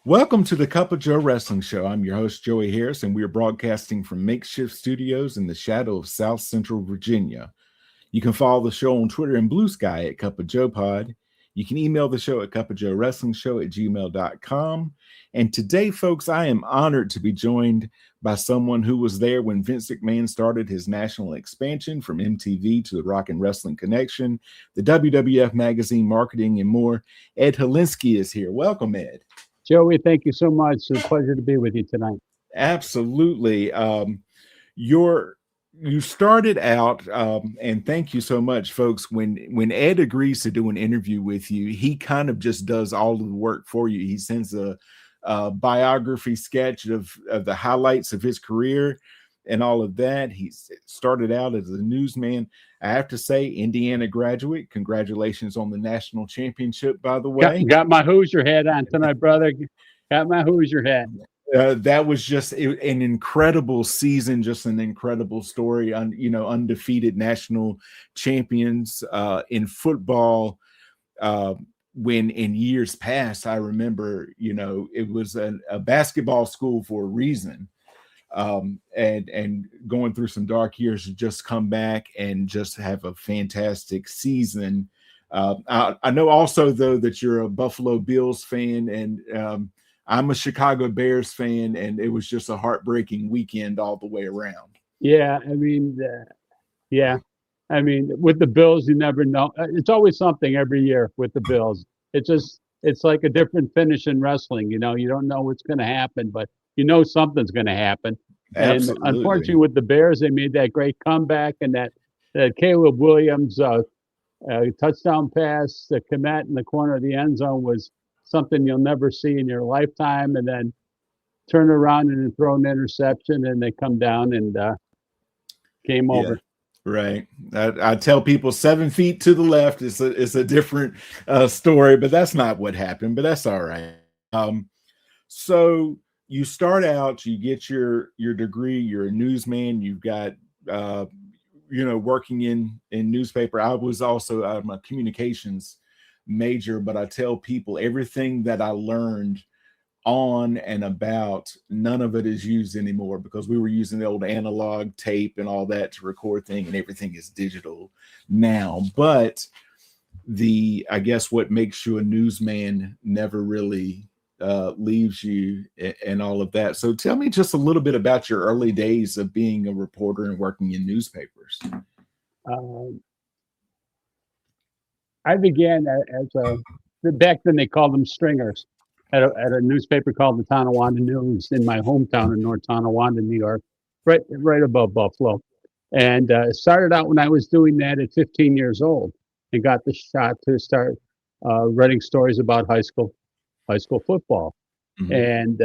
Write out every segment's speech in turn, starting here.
Welcome to the Cup of Joe Wrestling Show. I'm your host, Joey Harris, and we are broadcasting from makeshift studios in the shadow of South Central Virginia. You can follow the show on Twitter and Blue Sky at Cup of Joe Pod. You can email the show at cupofjoewrestlingshow@gmail.com. And today, folks, I am honored to be joined by someone who was there when Vince McMahon started his national expansion from MTV to the Rock and Wrestling Connection, the WWF Magazine, marketing, and more. Ed Helinski is here. Welcome, Ed. Joey, thank you so much. It's a pleasure to be with you tonight. Absolutely. You started out, and thank you so much, folks. When Ed agrees to do an interview with you, he kind of just does all of the work for you. He sends a biography sketch of the highlights of his career and all of that. He started out as a newsman. I have to say, Indiana graduate. Congratulations on the national championship, by the way. Got my Hoosier hat on tonight, brother. Got my Hoosier hat. That was just an incredible season, just an incredible story. Undefeated national champions in football. When in years past, I remember, it was a basketball school for a reason. And going through some dark years to just come back and just have a fantastic season. I know also, though, that you're a Buffalo Bills fan, and I'm a Chicago Bears fan, and it was just a heartbreaking weekend all the way around. Yeah, with the Bills, you never know. It's always something every year with the Bills. It's like a different finish in wrestling. You don't know what's going to happen, but something's going to happen. Absolutely. And unfortunately, with the Bears, they made that great comeback, and that Caleb Williams touchdown pass, the Komet in the corner of the end zone was something you'll never see in your lifetime. And then turn around and throw an interception, and they come down and game over. Right. I tell people 7 feet to the left is a different story, but that's not what happened. But that's all right. So you start out, you get your degree, you're a newsman, you've got working in newspaper. I'm a communications major, but I tell people everything that I learned on and about, none of it is used anymore, because we were using the old analog tape and all that to record things, and everything is digital now. But I guess what makes you a newsman never really leaves you, and all of that. So tell me just a little bit about your early days of being a reporter and working in newspapers. I began back then they called them stringers, at a newspaper called the Tonawanda News in my hometown in North Tonawanda, New York, right above Buffalo. And it started out when I was doing that at 15 years old, and got the shot to start writing stories about high school football. Mm-hmm. And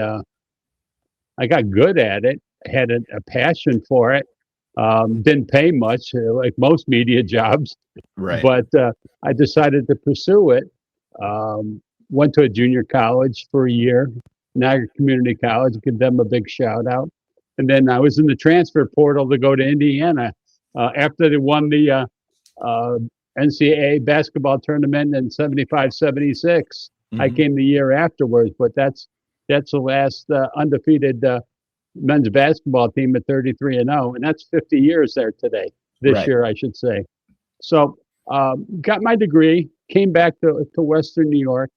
I got good at it, had a passion for it. Didn't pay much, like most media jobs, right? But I decided to pursue it. Went to a junior college for a year, Niagara Community College. Give them a big shout out. And then I was in the transfer portal to go to Indiana after they won the NCAA basketball tournament in 75-76. Mm-hmm. I came the year afterwards, but that's the last undefeated men's basketball team at 33-0, and that's 50 years there today. This year, I should say. So, got my degree, came back to Western New York,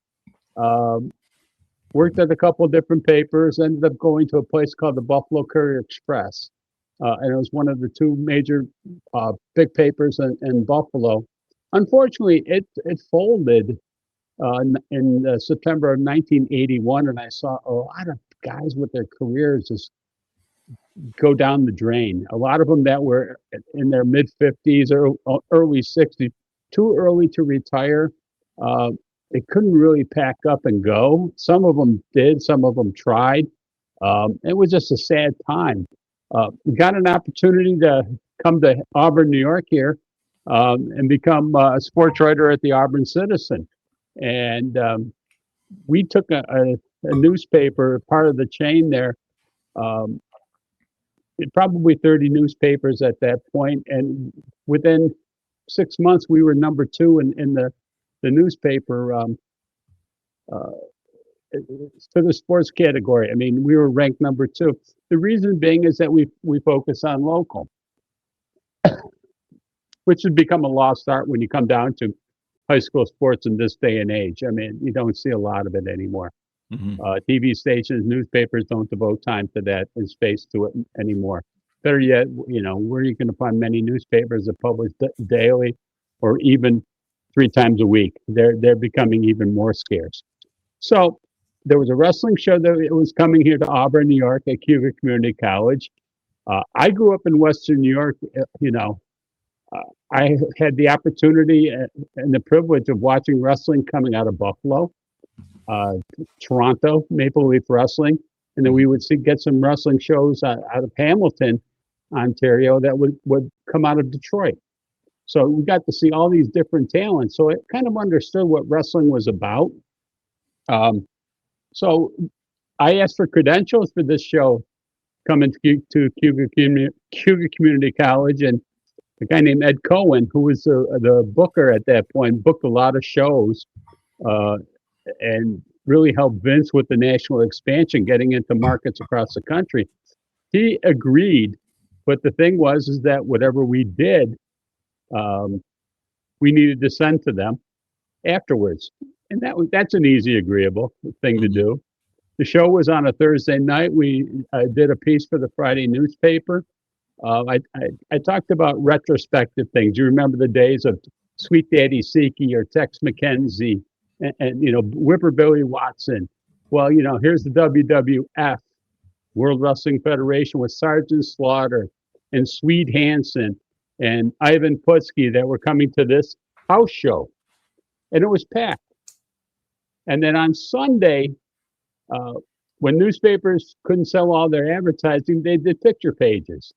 worked at a couple of different papers, ended up going to a place called the Buffalo Courier Express, and it was one of the two major big papers in Buffalo. Unfortunately, it folded in September of 1981, and I saw a lot of guys with their careers just go down the drain. A lot of them that were in their mid 50s or early 60s, too early to retire. They couldn't really pack up and go. Some of them did, some of them tried. It was just a sad time. Got an opportunity to come to Auburn, New York here, and become a sports writer at the Auburn Citizen. And we took a newspaper, part of the chain there, probably 30 newspapers at that point, and within 6 months we were number 2 in the newspaper for the sports category. I mean, we were ranked number 2. The reason being is that we focus on local, which has become a lost art when you come down to high school sports in this day and age. I mean, you don't see a lot of it anymore. TV stations, newspapers don't devote time to that and space to it anymore. Better yet, where you can find many newspapers that publish daily or even 3 times a week. They're becoming even more scarce. So there was a wrestling show that it was coming here to Auburn, New York at Cuba Community College. I grew up in Western New York. I had the opportunity and the privilege of watching wrestling coming out of Buffalo, Toronto, Maple Leaf Wrestling, and then we would get some wrestling shows out of Hamilton, Ontario, that would come out of Detroit. So we got to see all these different talents. So I kind of understood what wrestling was about. So I asked for credentials for this show coming to Cuba Community College, and a guy named Ed Cohen, who was the booker at that point, booked a lot of shows and really helped Vince with the national expansion, getting into markets across the country. He agreed, but the thing is that whatever we did, we needed to send to them afterwards, and that's an easy, agreeable thing to do. The show was on a Thursday night. We did a piece for the Friday newspaper. I talked about retrospective things. You remember the days of Sweet Daddy Siki or Tex McKenzie and Whipper Billy Watson. Well, here's the WWF, World Wrestling Federation, with Sergeant Slaughter and Swede Hansen and Ivan Putski that were coming to this house show. And it was packed. And then on Sunday, when newspapers couldn't sell all their advertising, they did picture pages.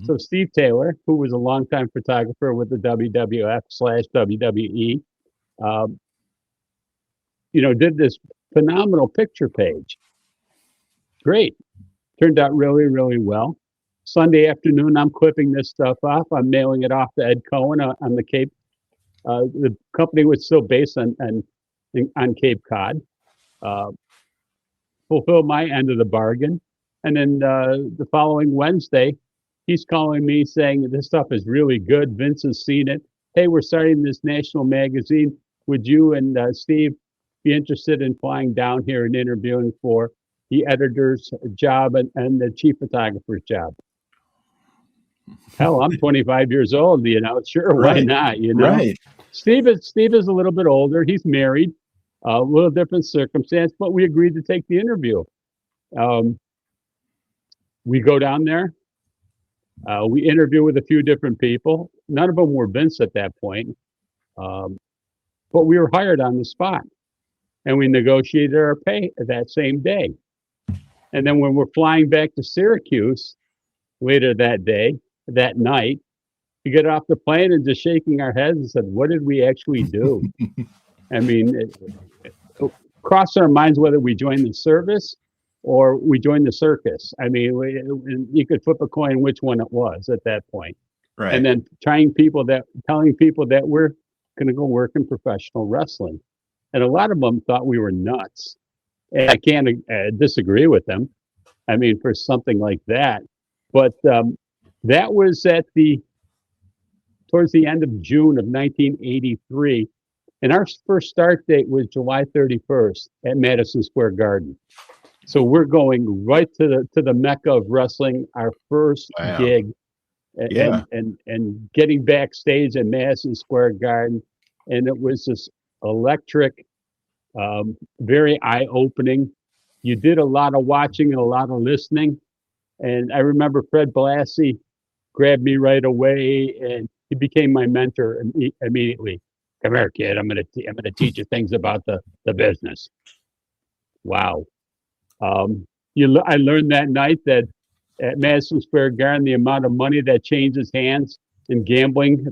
So Steve Taylor, who was a longtime photographer with the WWF/WWE, did this phenomenal picture page. Great. Turned out really, really well. Sunday afternoon, I'm clipping this stuff off. I'm mailing it off to Ed Cohen on the Cape. The company was still based on Cape Cod. Fulfill my end of the bargain. And then the following Wednesday, he's calling me saying this stuff is really good. Vince has seen it. Hey, we're starting this national magazine. Would you and Steve be interested in flying down here and interviewing for the editor's job and the chief photographer's job? Hell, I'm 25 years old, sure, why not, Right. Steve is a little bit older. He's married, a little different circumstance, but we agreed to take the interview. We go down there. We interview with a few different people. None of them were Vince at that point. But we were hired on the spot. And we negotiated our pay that same day. And then when we're flying back to Syracuse later that night, we get off the plane and just shaking our heads and said, what did we actually do? I mean, it crossed our minds whether we joined the service or we joined the circus. I mean, you could flip a coin which one it was at that point. Right. And then telling people that we're going to go work in professional wrestling. And a lot of them thought we were nuts. And I can't disagree with them. I mean, for something like that. But that was towards the end of June of 1983. And our first start date was July 31st at Madison Square Garden. So we're going right to the mecca of wrestling, our first gig, and getting backstage at Madison Square Garden. And it was this electric, very eye-opening. You did a lot of watching and a lot of listening. And I remember Fred Blassie grabbed me right away, and he became my mentor immediately. Come here, kid. I'm gonna teach you things about the business. Wow. I learned that night that at Madison Square Garden, the amount of money that changes hands in gambling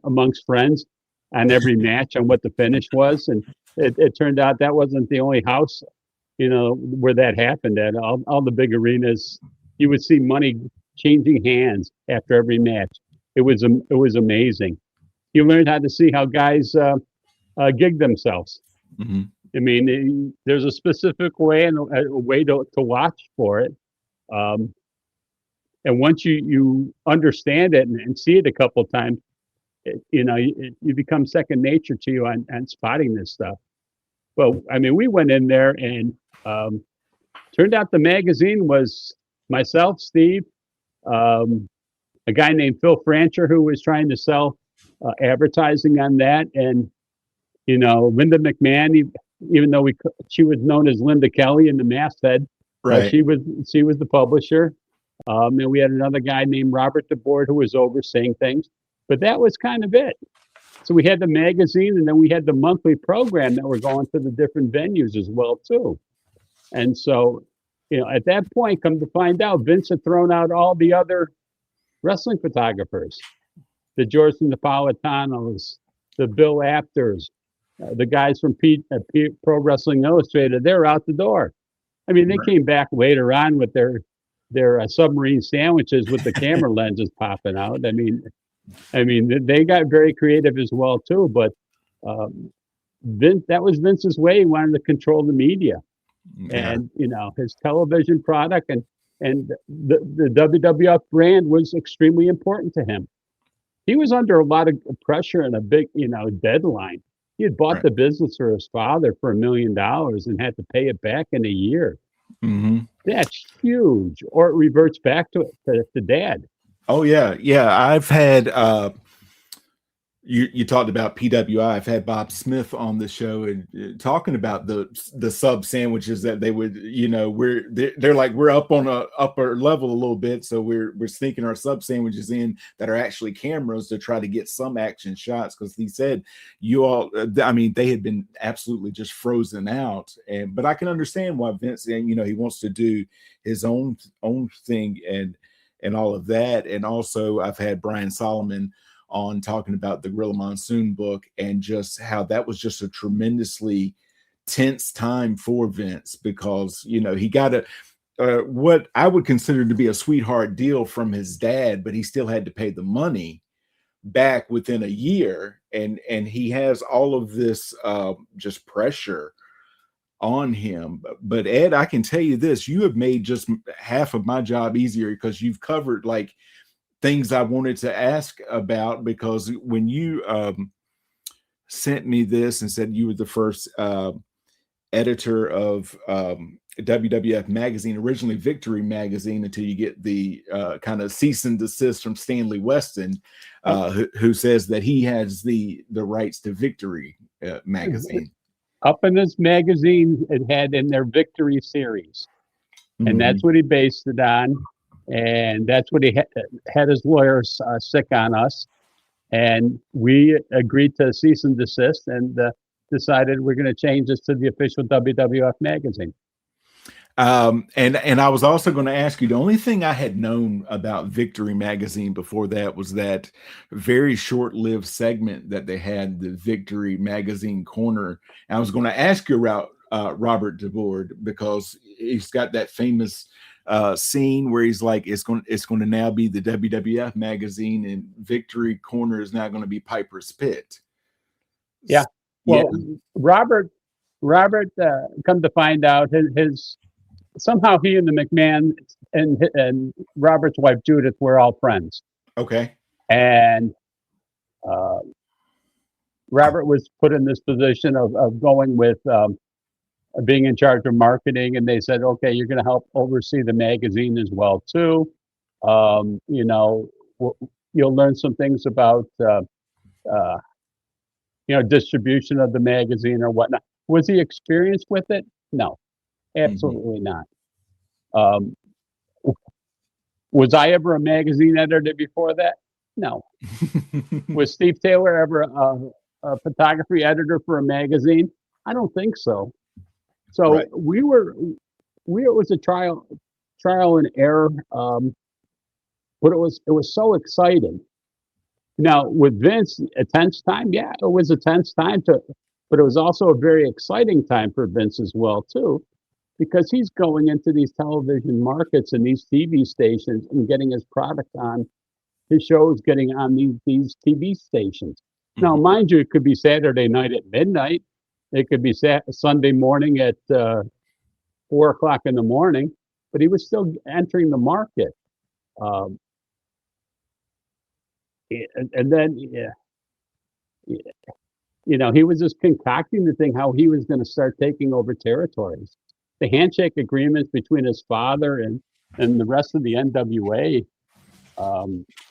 amongst friends on every match on what the finish was, and it turned out that wasn't the only house, where that happened at. All the big arenas, you would see money changing hands after every match. It was amazing. You learned how to see how guys gig themselves. I mean, there's a specific way and a way to watch for it. Um, and once you understand it and see it a couple of times, you become second nature to you on spotting this stuff. Well, I mean, we went in there and um, turned out the magazine was myself, Steve, um, a guy named Phil Francher who was trying to sell advertising on that, and Linda McMahon. Even though she was known as Linda Kelly in the masthead, Right. she was the publisher. And we had another guy named Robert DeBoard who was overseeing things, but that was kind of it. So we had the magazine, and then we had the monthly program that were going to the different venues as well too. And so, at that point, come to find out, Vince had thrown out all the other wrestling photographers, the George Napolitanos, the Bill Apters, the guys from Pro Wrestling Illustrated. They're out the door. I mean, they came back later on with their submarine sandwiches with the camera lenses popping out. I mean, they got very creative as well too. But Vince, that was Vince's way. He wanted to control the media, and his television product and the WWF brand was extremely important to him. He was under a lot of pressure and a big deadline. He had bought the business for his father for $1 million and had to pay it back in a year. Mm-hmm. That's huge. Or it reverts back to dad. Oh yeah. I've had you talked about PWI. I've had Bob Smith on the show and talking about the sub sandwiches that they would, they're like, we're up on a upper level a little bit, so we're sneaking our sub sandwiches in that are actually cameras to try to get some action shots, because he said they had been absolutely just frozen out. But I can understand why Vince, he wants to do his own thing and all of that. And also I've had Brian Solomon on talking about the Gorilla Monsoon book and just how that was just a tremendously tense time for Vince, because he got what I would consider to be a sweetheart deal from his dad, but he still had to pay the money back within a year, and he has all of this just pressure on him. But Ed, I can tell you this: you have made just half of my job easier, because you've covered like things I wanted to ask about, because when you sent me this and said you were the first editor of WWF magazine, originally Victory magazine, until you get the kind of cease and desist from Stanley Weston, who says that he has the rights to Victory magazine. Up in this magazine, it had in their Victory series, and that's what he based it on. And that's what he had his lawyers sick on us. And we agreed to cease and desist and decided we're going to change this to the official WWF magazine. And I was also going to ask you, the only thing I had known about Victory magazine before that was that very short-lived segment that they had, the Victory magazine corner. And I was going to ask you about Robert DeBoard, because he's got that famous scene where he's like, it's going to now be the WWF magazine, and Victory Corner is now going to be Piper's Pit. Yeah. Well, Robert, come to find out, his somehow he and the McMahon and Robert's wife Judith were all friends. Okay. And Robert was put in this position of going with being in charge of marketing, and they said, okay, you're going to help oversee the magazine as well too. You'll learn some things about distribution of the magazine or whatnot. Was he experienced with it? No, absolutely not. Was I ever a magazine editor before that? No. Was Steve Taylor ever a photography editor for a magazine? I don't think so. So it was a trial and error, but it was so exciting. Now with Vince, a tense time, yeah, it was a tense time but it was also a very exciting time for Vince as well too, because he's going into these television markets and these TV stations and getting his product on his shows, getting on these TV stations. Now, mind you, it could be Saturday night at midnight. It could be Sunday morning at 4 o'clock in the morning, but he was still entering the market. Um, and then, yeah, he was just concocting the thing how he was going to start taking over territories. The handshake agreements between his father and the rest of the NWA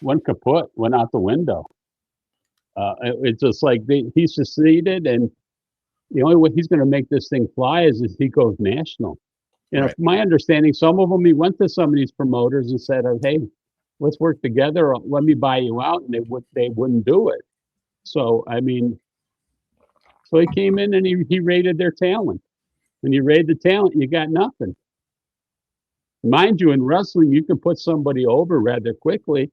went kaput, went out the window. It's just like he seceded, and the only way he's going to make this thing fly is if he goes national. Right. From my understanding, some of them, he went to some of these promoters and said, "Hey, let's work together. Or let me buy you out," and they wouldn't do it. So I mean, so he came in and he raided their talent. When you raid the talent, you got nothing. Mind you, in wrestling, you can put somebody over rather quickly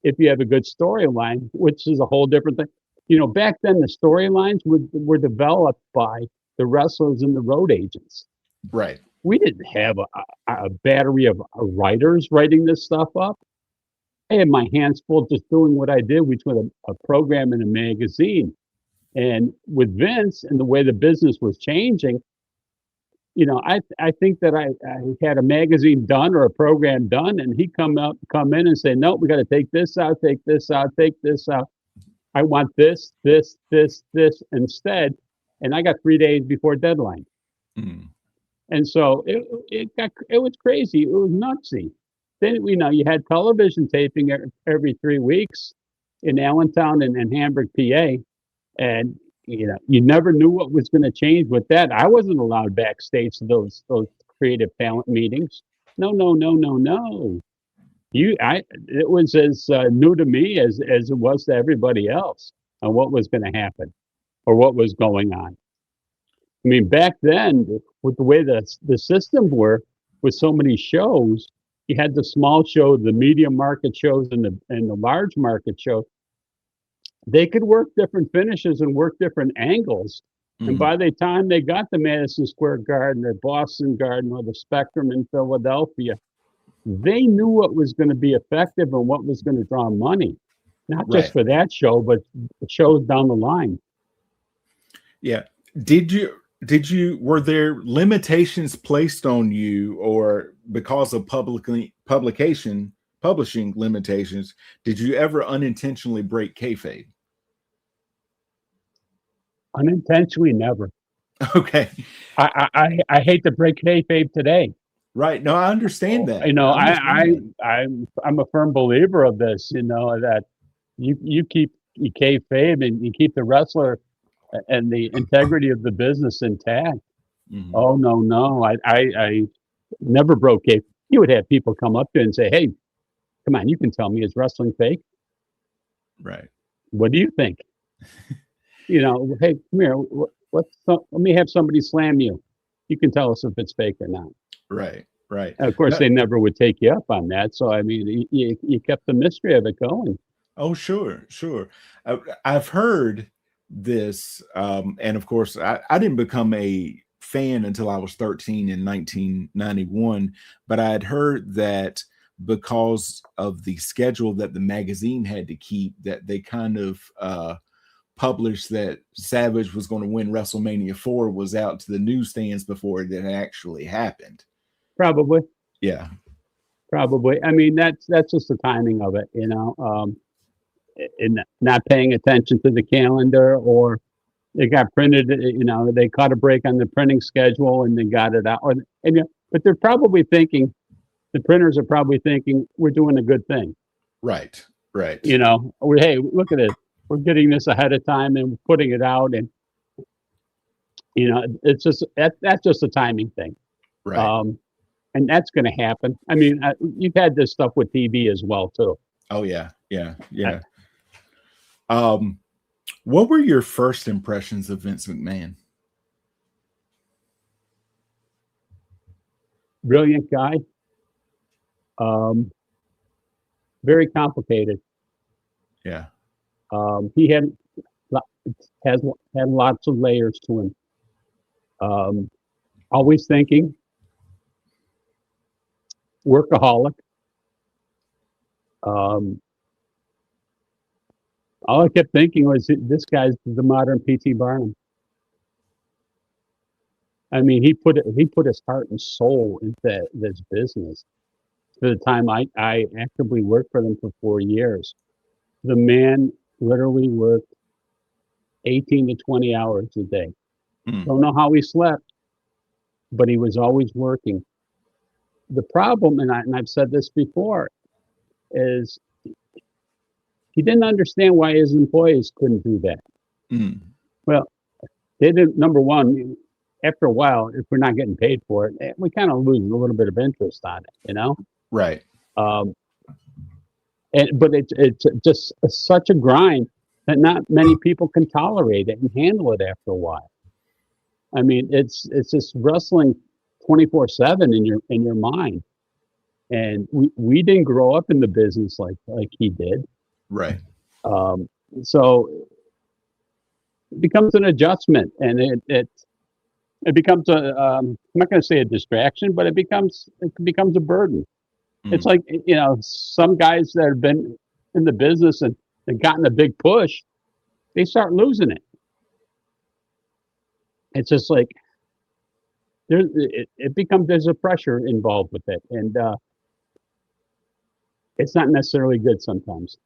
if you have a good storyline, which is a whole different thing. Back then the storylines were developed by the wrestlers and the road agents. Right. We didn't have a battery of writers writing this stuff up. I had my hands full just doing what I did, which was a program in a magazine. And with Vince and the way the business was changing, I think that I had a magazine done or a program done, and he'd come in and say, "No, we got to take this out, take this out, take this out. I want this, this, this, this instead." And I got 3 days before deadline. Mm. And so it was crazy. It was nutsy. Then, you had television taping every 3 weeks in Allentown and Hamburg, PA. And, you never knew what was going to change with that. I wasn't allowed backstage to those creative talent meetings. No, no, no, no, no. It was as new to me as it was to everybody else on what was going to happen or what was going on. I mean, back then, with the way the systems were, with so many shows, you had the small show, the medium market shows, and the large market shows. They could work different finishes and work different angles. Mm-hmm. And by the time they got to Madison Square Garden or Boston Garden or the Spectrum in Philadelphia, they knew what was going to be effective and what was going to draw money, not just for that show, but shows down the line. Yeah. Were there limitations placed on you, or because of publishing limitations, did you ever unintentionally break kayfabe? Unintentionally, never. Okay. I hate to break kayfabe today. Right. No, I understand that. I'm a firm believer of this. That you keep kayfabe and you keep the wrestler and the integrity of the business intact. Mm-hmm. Oh no! I never broke kayfabe. You would have people come up to you and say, "Hey, come on, you can tell me, is wrestling fake?" Right. What do you think? Hey, come here. Let me have somebody slam you. You can tell us if it's fake or not. Right. Right. And of course, they never would take you up on that. So, I mean, you kept the mystery of it going. Oh, sure. I've heard this. And of course, I didn't become a fan until I was 13 in 1991. But I had heard that because of the schedule that the magazine had to keep, that they kind of published that Savage was going to win WrestleMania 4 was out to the newsstands before it had actually happened. Probably. Yeah. Probably. I mean, that's just the timing of it, and not paying attention to the calendar, or it got printed, they caught a break on the printing schedule and they got it out. But they're probably thinking, the printers are probably thinking, we're doing a good thing. Right. Hey, look at it. We're getting this ahead of time and putting it out, and it's just that's just a timing thing, right? And that's going to happen. I mean, you've had this stuff with TV as well too. Oh yeah. What were your first impressions of Vince McMahon? Brilliant guy. Very complicated. Yeah. He had lots of layers to him. Always thinking. Workaholic. All I kept thinking was, this guy's the modern P.T. Barnum. I mean, he put his heart and soul into this business. For the time I actively worked for them for 4 years, the man literally worked 18 to 20 hours a day. Mm. Don't know how he slept, but he was always working. The problem, and I've said this before, is he didn't understand why his employees couldn't do that. Mm. Well, they didn't. Number one, after a while, if we're not getting paid for it, we kind of lose a little bit of interest on it, you know. Right. Um, but it's just such a grind that not many people can tolerate it and handle it after a while. I mean, it's just wrestling 24/7 in your mind. And we didn't grow up in the business like he did. Right. Um, so it becomes an adjustment, and it becomes a I'm not going to say a distraction, but it becomes a burden. It's Mm. like, you know, some guys that have been in the business and gotten a big push, they start losing it. It's just like there's a pressure involved with it, and it's not necessarily good sometimes.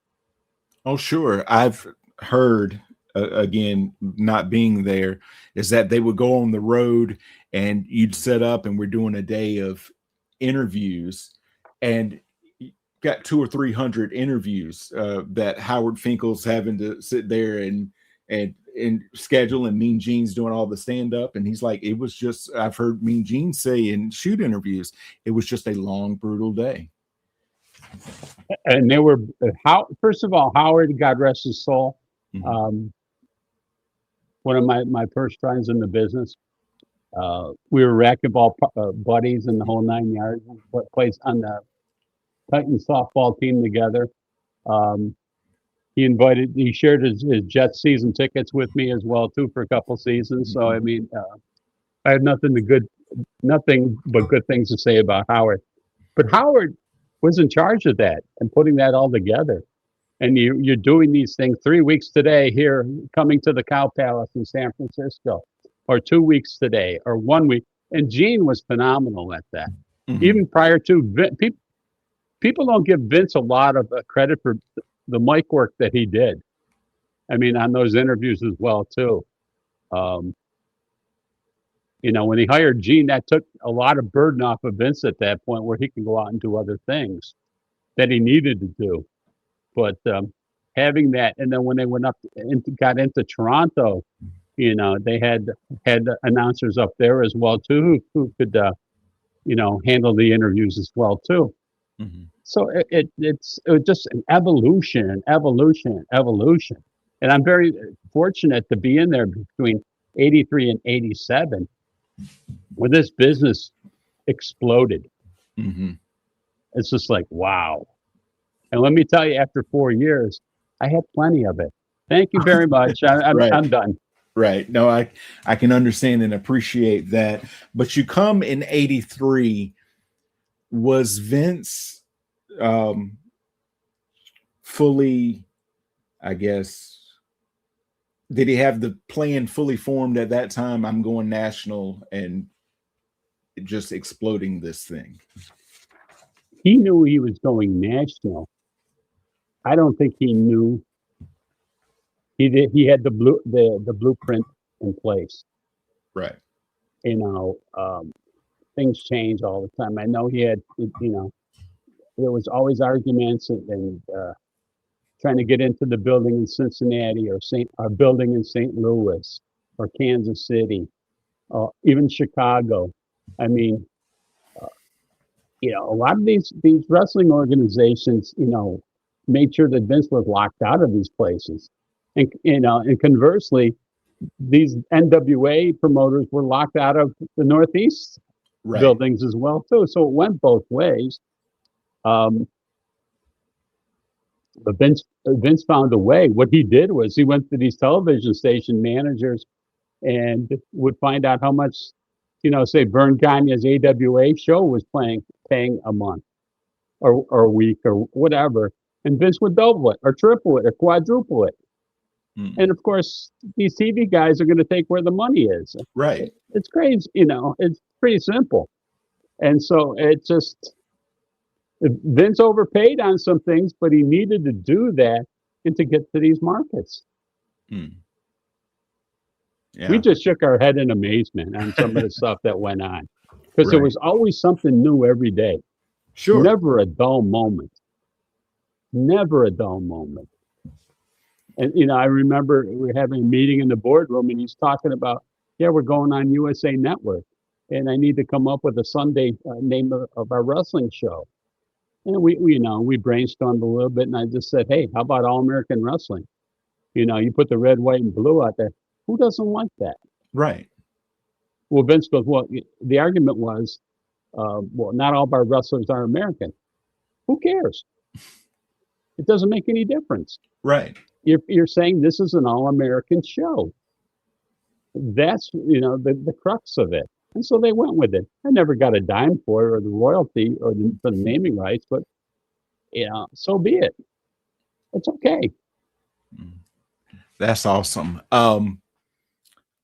Oh, sure. I've heard, again, not being there, is that they would go on the road and you'd set up, and we're doing a day of interviews, and you got 200 or 300 interviews that Howard Finkel's having to sit there and schedule, and Mean Gene's doing all the stand up. And he's like, it was just, I've heard Mean Gene say in shoot interviews, it was just a long, brutal day. And they were first of all, Howard, God rest his soul, Mhm. one of my first friends in the business. We were racquetball buddies in the whole 9 yards. Plays on the Titan softball team together. Um, he shared his Jets season tickets with me as well too for a couple seasons. So I mean, I have nothing but good things to say about Howard. But Howard was in charge of that and putting that all together. And you're doing these things 3 weeks today here, coming to the Cow Palace in San Francisco, or 2 weeks today, or 1 week. And Gene was phenomenal at that. Mhm. Even prior to people don't give Vince a lot of credit for the mic work that he did. I mean, on those interviews as well too. Um, you know, when he hired Gene, that took a lot of burden off of Vince at that point, where he can go out and do other things that he needed to do. But having that, and then when they went up and got into Toronto, you know, they had announcers up there as well too, who could you know, handle the interviews as well too. Mhm. So it was just an evolution, evolution. And I'm very fortunate to be in there between 83 and 87, when this business exploded. Mhm. It's just like, wow. And let me tell you, after 4 years, I had plenty of it. Thank you very much. Right. I'm done. Right. No, I can understand and appreciate that. But you come in 83. Was Vince fully, I guess, did he have the plan fully formed at that time? I'm going national and just exploding this thing. He knew he was going national. I don't think he knew he did. He had the blueprint in place. Right. You know, things change all the time. I know he had, you know, there was always arguments and trying to get into the building in Cincinnati, or building in St. Louis or Kansas City, even Chicago. I mean, you know, a lot of these wrestling organizations, you know, made sure that Vince was locked out of these places, and you know, and conversely, these NWA promoters were locked out of the Northeast Right. buildings as well too. So it went both ways. But Vince found a way. What he did was he went to these television station managers and would find out how much, you know, say Vern Gagne's AWA show was paying a month or a week or whatever, and Vince would double it or triple it or quadruple it. Mm. And of course, these TV guys are going to take where the money is. Right. It's crazy, it's pretty simple. And so it just, Vince overpaid on some things, but he needed to do that and to get to these markets. Mm. We Yeah. just shook our head in amazement on some of the stuff that went on because there Right. was always something new every day. Sure. Never a dull moment. Never a dull moment. And I remember we were having a meeting in the boardroom, and he's talking about, yeah, we're going on USA Network, and I need to come up with a Sunday name of our wrestling show. And we brainstormed a little bit, and I just said, hey, how about All American Wrestling? You put the red, white, and blue out there. Who doesn't like that? Right. Well, Vince goes, well, the argument was, well, not all of our wrestlers are American. Who cares? It doesn't make any difference. Right. You're saying this is an all-American show. That's the crux of it. And so they went with it. I never got a dime for it or the royalty or for the naming rights, but so be it. It's okay. That's awesome.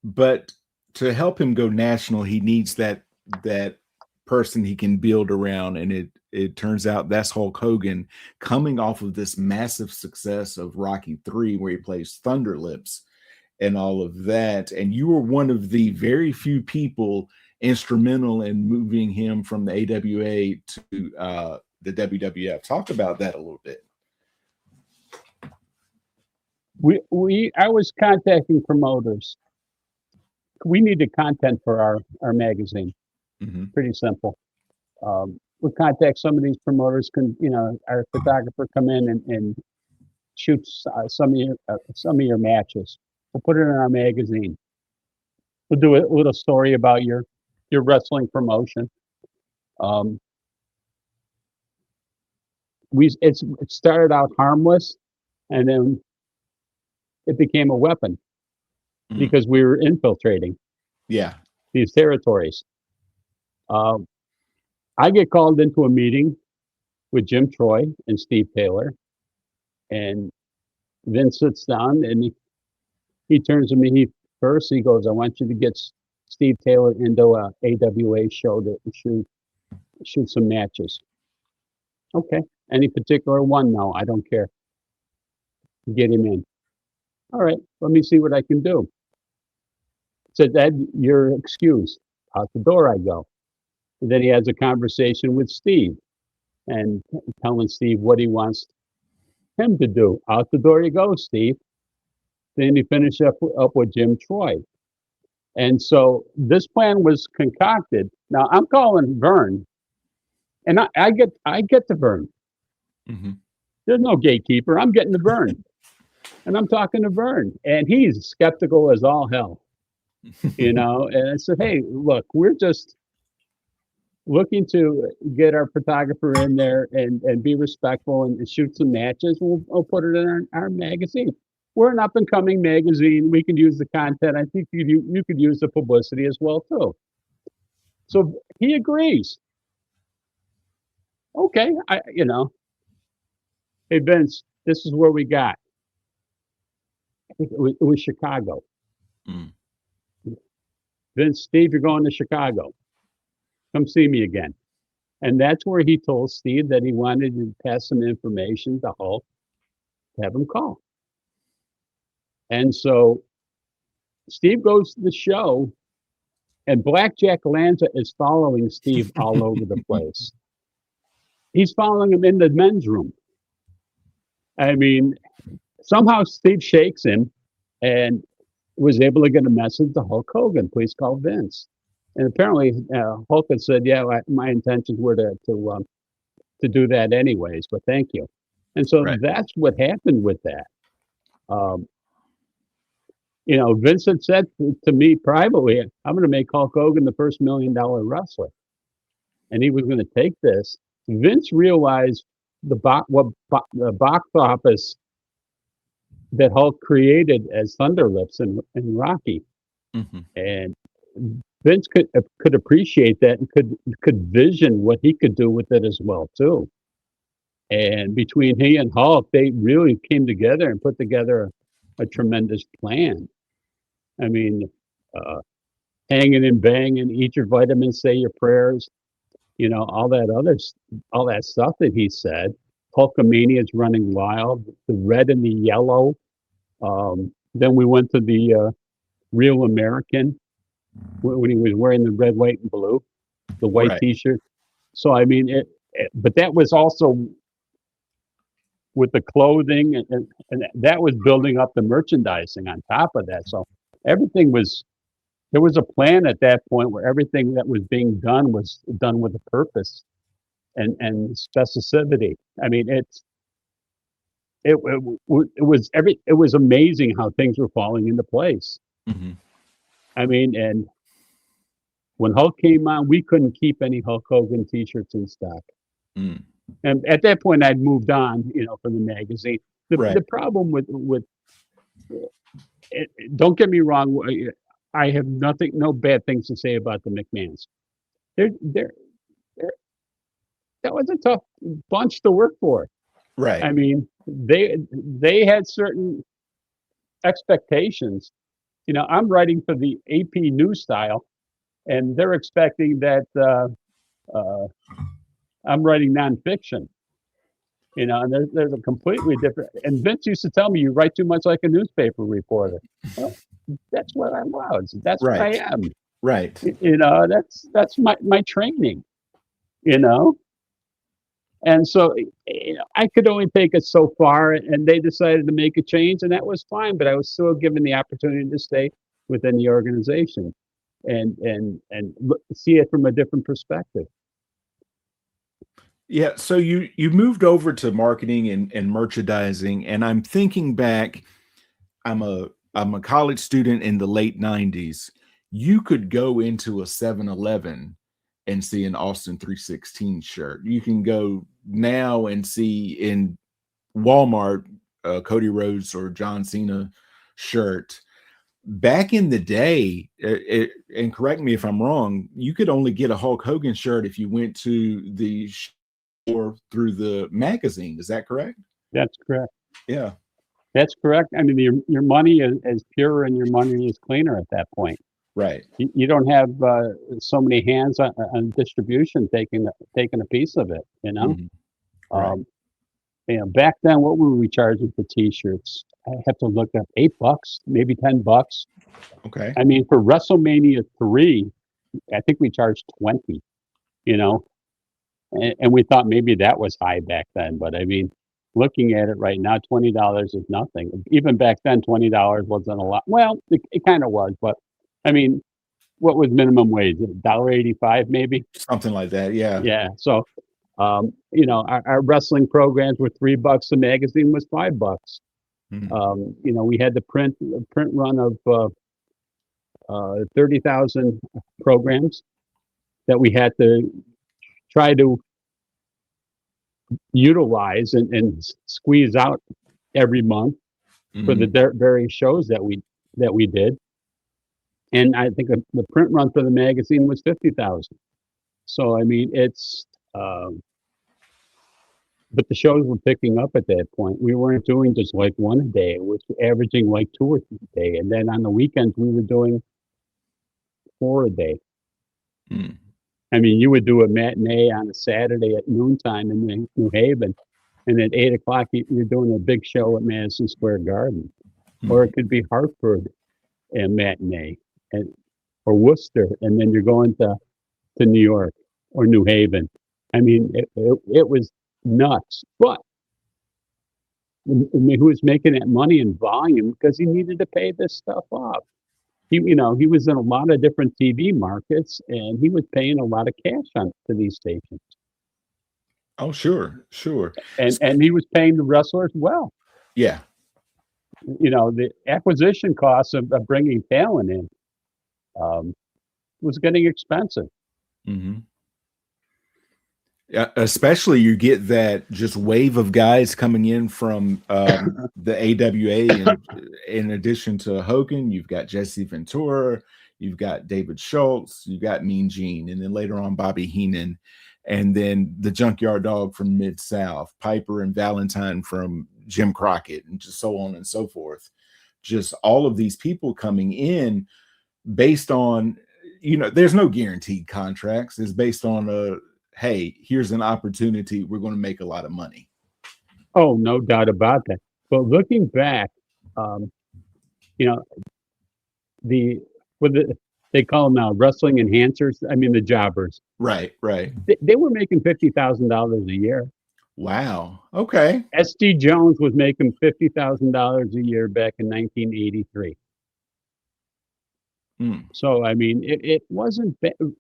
But to help him go national, he needs that person he can build around, and it turns out that's Hulk Hogan, coming off of this massive success of Rocky III, where he plays Thunder Lips and all of that. And you were one of the very few people instrumental in moving him from the AWA to the WWF. Talk about that a little bit. I was contacting promoters. We needed content for our magazine. Mm-hmm. Pretty simple. We contact some of these promoters. Our photographer come in and shoot some of your matches. We'll put it in our magazine. We'll do a little story about your wrestling promotion. It started out harmless, and then it became a weapon because we were infiltrating these territories. I get called into a meeting with Jim Troy and Steve Taylor, and Vince sits down and he turns to me. He goes, I want you to get Steve Taylor into a AWA show to shoot some matches. Okay. Any particular one? No, I don't care. Get him in. All right, let me see what I can do. Said, Ed, you're excused. Out the door I go. And then he has a conversation with Steve and telling Steve what he wants him to do. Out the door you go, Steve. Then he finished up with Jim Troy. And so this plan was concocted. Now I'm calling Vern, and I get to Vern. Mm-hmm. There's no gatekeeper. I'm getting to Vern. And I'm talking to Vern, and he's skeptical as all hell. And I said, hey, look, we're just looking to get our photographer in there and be respectful and shoot some matches. We'll put it in our magazine. We're an up and coming magazine. We can use the content. I think you could use the publicity as well too. So he agrees. Okay, hey Vince, this is where we got. I think it was Chicago. Mm. Vince, Steve, you're going to Chicago. Come see me again. And that's where he told Steve that he wanted to pass some information to Hulk to have him call. And so Steve goes to the show, and Blackjack Lanza is following Steve all over the place. He's following him in the men's room. I mean, somehow Steve shakes him and was able to get a message to Hulk Hogan. Please call Vince. And apparently Hulk had said, yeah, my intentions were to do that anyways, but thank you. And so that's what happened with that. Vince had said to me privately, I'm going to make Hulk Hogan the first $1 million wrestler. And he was going to take this. Vince realized the box office that Hulk created as Thunder Lips and Rocky. Mm-hmm. And Vince could appreciate that and could vision what he could do with it as well too. And between he and Hulk, they really came together and put together a tremendous plan. I mean, uh, hanging and banging, eat your vitamins, say your prayers, all that stuff that he said. Hulkamania is running wild, the red and the yellow. Then we went to the Real American when he was wearing the red, white, and blue, the white Right. T-shirt. So I mean, but that was also with the clothing, and that was building up the merchandising on top of that. So everything was there was a plan at that point where everything that was being done was done with a purpose and specificity. I mean, it was amazing how things were falling into place. Hmm. I mean, and when Hulk came on, we couldn't keep any Hulk Hogan T-shirts in stock. Mm. And at that point, I'd moved on, from the magazine. The Right. the problem with don't get me wrong, I have no bad things to say about the McMahons. They're that was a tough bunch to work for. Right. I mean, they had certain expectations. I'm writing for the AP News style, and they're expecting that I'm writing nonfiction. And there's a completely different. And Vince used to tell me, "You write too much like a newspaper reporter." Well, that's what I was. That's what I Right. am. Right. That's my training. You know, and so I could only take it so far, and they decided to make a change, and that was fine. But I was still given the opportunity to stay within the organization and see it from a different perspective. Yeah, so you moved over to marketing and merchandising, and I'm thinking back, I'm a college student in the late 90s. You could go into a 7-Eleven and see an Austin 316 shirt. You can go now and see in Walmart Cody Rhodes or John Cena shirt. Back in the day, and correct me if I'm wrong, you could only get a Hulk Hogan shirt if you went to the or through the magazine. Is that correct? That's correct. Yeah. That's correct. I mean, your money is pure and your money is cleaner at that point. Right. You don't have so many hands on distribution taking a piece of it. Mhm. Right. Back then, what were we charging for T-shirts? I have to look up $8, maybe $10. Okay. I mean, for WrestleMania 3, I think we charged 20. You know, and we thought maybe that was high back then. But I mean, looking at it right now, $20 is nothing. Even back then, $20 wasn't a lot. Well, it kind of was, but I mean, what was minimum wage? $1.85 maybe. Something like that. Yeah. Yeah. So, our wrestling programs were $3. The magazine was $5. Mhm. We had the print run of 30,000 programs that we had to try to utilize and squeeze out every month for the Mhm. various shows that we did. And I think the print run for the magazine was 50,000. So I mean, but the shows were picking up at that point. We weren't doing just like one a day; we were averaging like 2 or 3 a day. And then on the weekends, we were doing 4 a day. Mm. I mean, you would do a matinee on a Saturday at noontime in New Haven, and at 8 o'clock you're doing a big show at Madison Square Garden, or Mm. it could be Hartford and matinee, and or Worcester, and then you're going to New York or New Haven. I mean, it was nuts. But I mean, who was making that money in volume because he needed to pay this stuff off. He was in a lot of different TV markets, and he was paying a lot of cash on to these stations, Oh, sure, sure. and he was paying the wrestlers well. Yeah. The acquisition costs of bringing talent in was getting expensive. Mhm. Yeah, especially you get that just wave of guys coming in from the AWA, and in addition to Hogan, you've got Jesse Ventura, you've got David Schultz, you've got Mean Gene, and then later on Bobby Heenan, and then the Junkyard Dog from Mid-South, Piper and Valentine from Jim Crockett, and just so on and so forth. just all of these people coming in based on, there's no guaranteed contracts. It's based on hey, here's an opportunity. We're going to make a lot of money. Oh, no doubt about that. But looking back, you know, the they call them now wrestling enhancers. I mean, the jobbers. Right. They were making $50,000 a year. Wow. Okay. SD Jones was making $50,000 a year back in 1983. So, I mean, it wasn't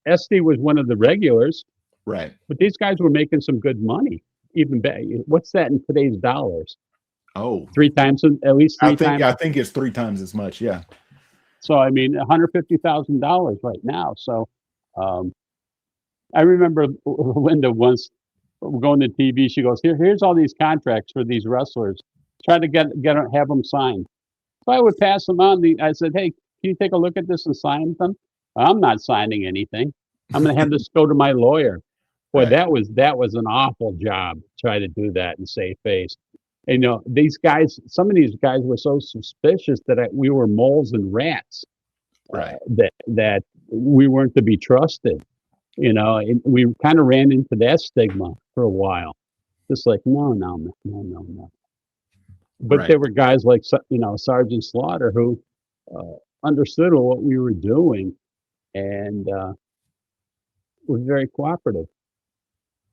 SD was one of the regulars, right? But these guys were making some good money. Even what's that in today's dollars? Oh, at least three times. I think it's 3 times as much. Yeah. So I mean, $150,000 right now. So I remember Linda once going to TV. She goes, "Here's all these contracts for these wrestlers. Try to have them signed." So I would pass them on. I said, "Hey, can you take a look at this and sign them?" "I'm not signing anything. I'm going to have this go to my lawyer." Boy, right. that was an awful job to try to do that and save face. And, these guys, some of these guys were so suspicious that we were moles and rats. Right. That we weren't to be trusted. And we kind of ran into that stigma for a while. Just like, no. But right. There were guys like, Sergeant Slaughter who understood what we were doing and was very cooperative.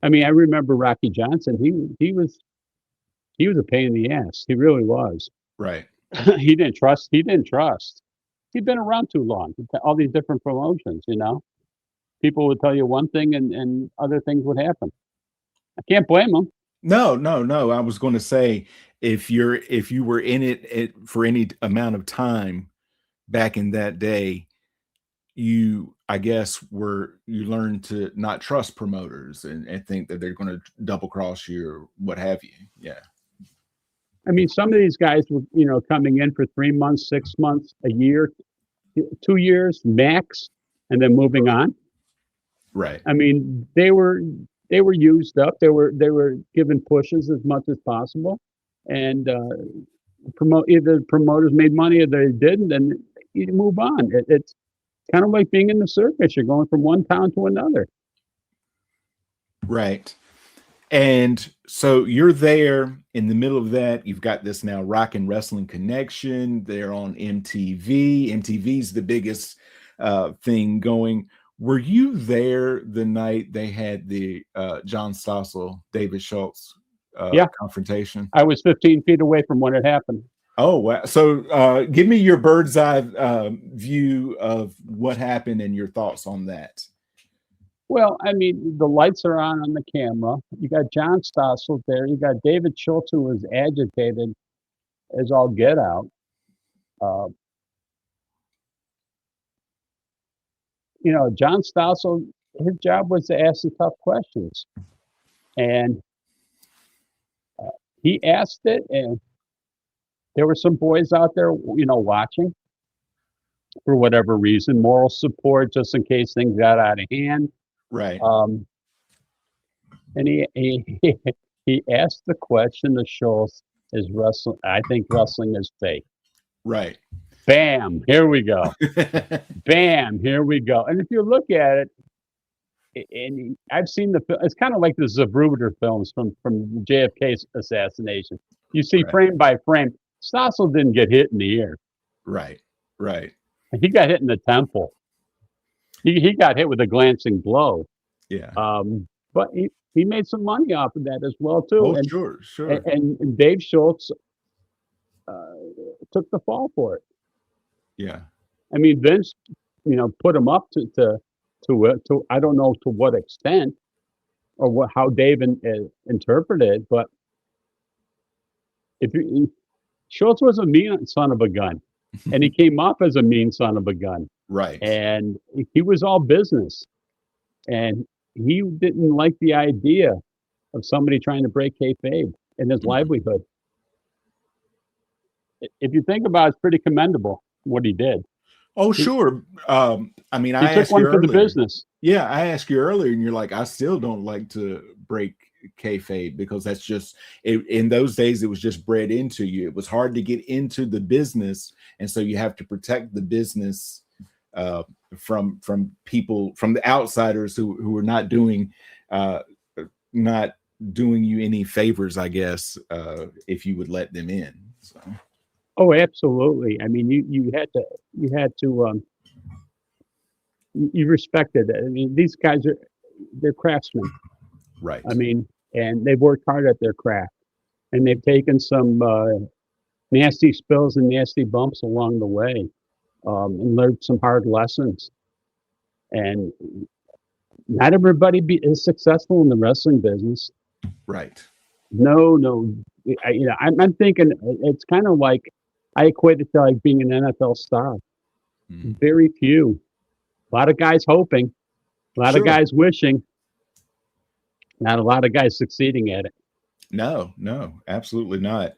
I mean, I remember Rocky Johnson. He was a pain in the ass. He really was. Right. He didn't trust. He'd been around too long. All these different promotions, people would tell you one thing and other things would happen. I can't blame them. No. I was going to say, if you were in it for any amount of time back in that day, I guess you learn to not trust promoters and think that they're going to double cross you or what have you. Yeah. I mean, some of these guys were, coming in for 3 months, 6 months, a year, 2 years max, and then moving on. Right. I mean, they were used up. They were given pushes as much as possible, and either promoters made money or they didn't, and you move on. It's kind of like being in the circus. You're going from one town to another. Right. And so you're there in the middle of that. You've got this now Rock and Wrestling Connection. They're on MTV. MTV's the biggest thing going. Were you there the night they had the John Stossel, David Schultz confrontation? I was 15 feet away from when it happened. Oh, wow. So give me your bird's eye view of what happened and your thoughts on that. Well, I mean, the lights are on the camera. You got John Stossel there. You got David Schultz, who was agitated as all get out. John Stossel, his job was to ask the tough questions. And he asked it, and there were some boys out there, watching for whatever reason, moral support, just in case things got out of hand. Right. And he asked the question to Schultz, is wrestling, I think wrestling is fake. Right. Bam, here we go. Bam, here we go. And if you look at it, and I've seen it's kind of like the Zapruder films from JFK's assassination. You see frame by frame, Stossel didn't get hit in the ear. Right. He got hit in the temple. He got hit with a glancing blow. Yeah. But he made some money off of that as well too. Oh, sure. And Dave Schultz took the fall for it. Yeah. I mean, Vince, put him up to I don't know to what extent or how Dave interpreted it, but Schultz was a mean son of a gun, and he came off as a mean son of a gun. Right. And he was all business, and he didn't like the idea of somebody trying to break kayfabe and his livelihood. If you think about it, it's pretty commendable what he did. Oh, sure. I mean, I took one for the business. Yeah, I asked you earlier, and you're like, I still don't like to break kayfabe because that's just in those days it was just bred into you. It was hard to get into the business and so you have to protect the business from people, from the outsiders who are not doing you any favors, I guess, if you would let them in. So. Oh, absolutely. I mean, you had to you respected it. I mean, these guys they're craftsmen. Right. I mean, and they've worked hard at their craft, and they've taken some nasty spills and nasty bumps along the way, and learned some hard lessons. And not everybody is successful in the wrestling business. Right. No, no. I'm thinking it's kind of like I equate it to like being an NFL star. Very few. A lot of guys hoping, a lot of guys wishing, not a lot of guys succeeding at it. No, absolutely not.